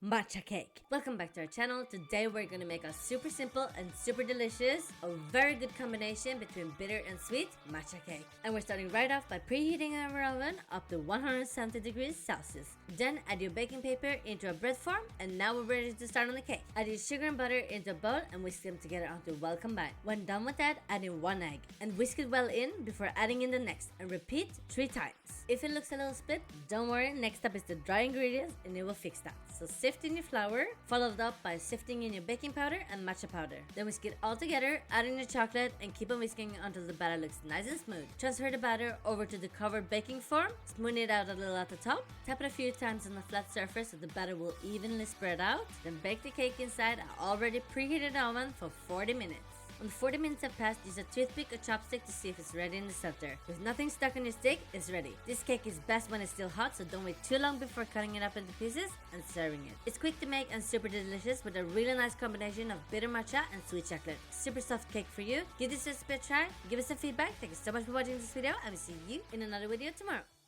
Matcha Cake. Welcome back to our channel. Today we're gonna make a super simple and super delicious, a very good combination between bitter and sweet matcha cake. And we're starting right off by preheating our oven up to 170 degrees Celsius. Then add your baking paper into a bread form, and now we're ready to start on the cake. Add your sugar and butter into a bowl and whisk them together until well combined. When done with that, add in 1 egg and whisk it well in before adding in the next, and repeat 3 times. If it looks a little split, don't worry, next up is the dry ingredients and it will fix that. So sift in your flour, followed up by sifting in your baking powder and matcha powder. Then whisk it all together, add in your chocolate and keep on whisking until the batter looks nice and smooth. Transfer the batter over to the covered baking form, smooth it out a little at the top, tap it a few times on the flat surface so the batter will evenly spread out. Then bake the cake inside an already preheated oven for 40 minutes. When 40 minutes have passed, use a toothpick or chopstick to see if it's ready in the center. With nothing stuck on your stick, it's ready. This cake is best when it's still hot, so don't wait too long before cutting it up into pieces and serving it. It's quick to make and super delicious with a really nice combination of bitter matcha and sweet chocolate. Super soft cake for you. Give this recipe a try, give us some feedback. Thank you so much for watching this video, and we'll see you in another video tomorrow.